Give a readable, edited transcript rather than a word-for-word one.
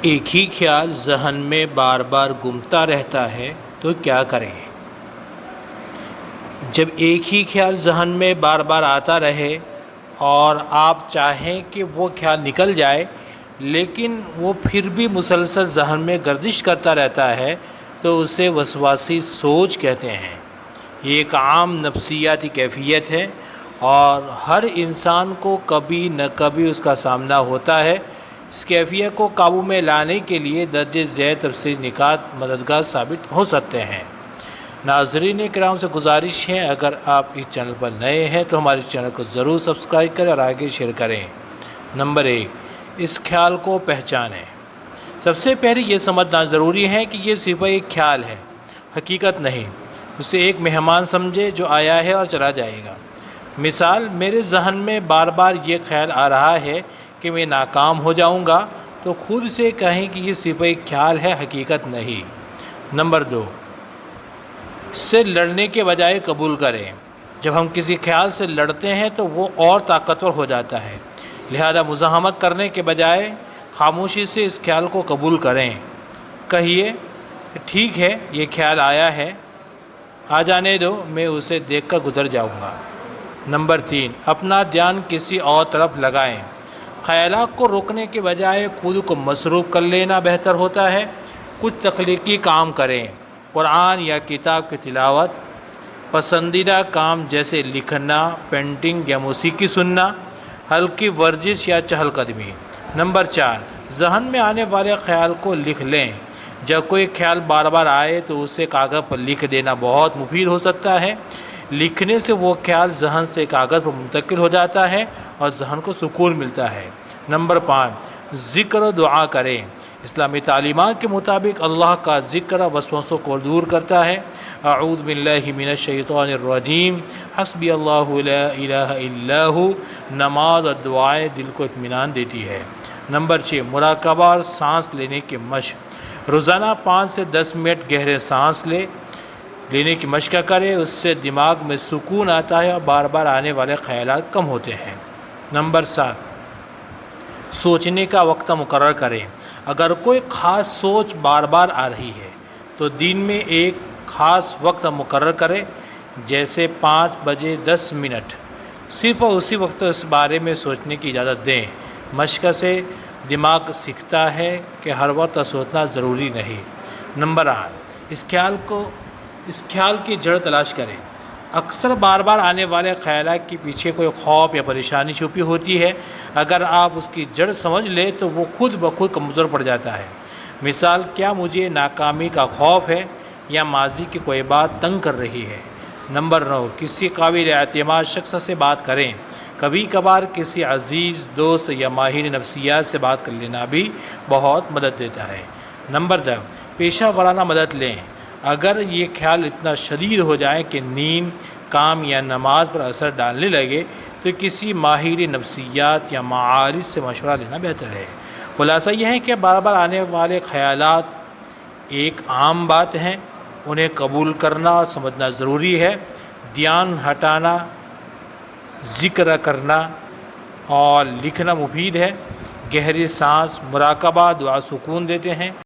ایک ہی خیال ذہن میں بار بار گھومتا رہتا ہے تو کیا کریں؟ جب ایک ہی خیال ذہن میں بار بار آتا رہے اور آپ چاہیں کہ وہ خیال نکل جائے لیکن وہ پھر بھی مسلسل ذہن میں گردش کرتا رہتا ہے تو اسے وسواسی سوچ کہتے ہیں۔ یہ ایک عام نفسیاتی کیفیت ہے اور ہر انسان کو کبھی نہ کبھی اس کا سامنا ہوتا ہے۔ اس کیفیت کو قابو میں لانے کے لیے درج ذیل تفصیلی نکات مددگار ثابت ہو سکتے ہیں۔ ناظرین کرام سے گزارش ہے، اگر آپ اس چینل پر نئے ہیں تو ہمارے چینل کو ضرور سبسکرائب کریں اور آگے شیئر کریں۔ نمبر 1، اس خیال کو پہچانیں۔ سب سے پہلے یہ سمجھنا ضروری ہے کہ یہ صرف ایک خیال ہے، حقیقت نہیں۔ اسے ایک مہمان سمجھے جو آیا ہے اور چلا جائے گا۔ مثال، میرے ذہن میں بار بار یہ خیال آ رہا ہے کہ میں ناکام ہو جاؤں گا، تو خود سے کہیں کہ یہ صرف ایک خیال ہے، حقیقت نہیں۔ نمبر 2، سے لڑنے کے بجائے قبول کریں۔ جب ہم کسی خیال سے لڑتے ہیں تو وہ اور طاقتور ہو جاتا ہے، لہذا مزاحمت کرنے کے بجائے خاموشی سے اس خیال کو قبول کریں۔ کہیے کہ ٹھیک ہے، یہ خیال آیا ہے، آ جانے دو، میں اسے دیکھ کر گزر جاؤں گا۔ نمبر 3، اپنا دھیان کسی اور طرف لگائیں۔ خیالات کو روکنے کے بجائے خود کو مصروف کر لینا بہتر ہوتا ہے۔ کچھ تخلیقی کام کریں، قرآن یا کتاب کی تلاوت، پسندیدہ کام جیسے لکھنا، پینٹنگ یا موسیقی سننا، ہلکی ورزش یا چہل قدمی۔ نمبر 4، ذہن میں آنے والے خیال کو لکھ لیں۔ جب کوئی خیال بار بار آئے تو اسے کاغذ پر لکھ دینا بہت مفید ہو سکتا ہے۔ لکھنے سے وہ خیال ذہن سے کاغذ پر منتقل ہو جاتا ہے اور ذہن کو سکون ملتا ہے۔ نمبر 5، ذکر و دعا کریں۔ اسلامی تعلیمات کے مطابق اللہ کا ذکر وسوسوں کو دور کرتا ہے۔ اعوذ باللہ من الشیطان الرجیم، حسبی اللہ لا الہ الا ہو۔ نماز اور دعائیں دل کو اطمینان دیتی ہے۔ نمبر 6، مراقبہ اور سانس لینے کی مشق۔ روزانہ 5 سے 10 منٹ گہرے سانس لینے کی مشق کریں، اس سے دماغ میں سکون آتا ہے اور بار بار آنے والے خیالات کم ہوتے ہیں۔ نمبر 7، سوچنے کا وقت مقرر کریں۔ اگر کوئی خاص سوچ بار بار آ رہی ہے تو دن میں ایک خاص وقت مقرر کریں، جیسے 5 بجے 10 منٹ۔ صرف اسی وقت اس بارے میں سوچنے کی اجازت دیں۔ مشق سے دماغ سیکھتا ہے کہ ہر وقت سوچنا ضروری نہیں۔ نمبر 8، اس خیال کی جڑ تلاش کریں۔ اکثر بار بار آنے والے خیالات کے پیچھے کوئی خوف یا پریشانی چھپی ہوتی ہے۔ اگر آپ اس کی جڑ سمجھ لیں تو وہ خود بخود کمزور پڑ جاتا ہے۔ مثال، کیا مجھے ناکامی کا خوف ہے یا ماضی کی کوئی بات تنگ کر رہی ہے؟ نمبر 9، کسی قابل اعتماد شخص سے بات کریں۔ کبھی کبھار کسی عزیز دوست یا ماہر نفسیات سے بات کر لینا بھی بہت مدد دیتا ہے۔ نمبر 10، پیشہ ورانہ مدد لیں۔ اگر یہ خیال اتنا شدید ہو جائے کہ نیند، کام یا نماز پر اثر ڈالنے لگے تو کسی ماہر نفسیات یا معالج سے مشورہ لینا بہتر ہے۔ خلاصہ یہ ہے کہ بار بار آنے والے خیالات ایک عام بات ہیں، انہیں قبول کرنا اور سمجھنا ضروری ہے۔ دھیان ہٹانا، ذکر کرنا اور لکھنا مفید ہے۔ گہری سانس، مراقبہ، دعا سکون دیتے ہیں۔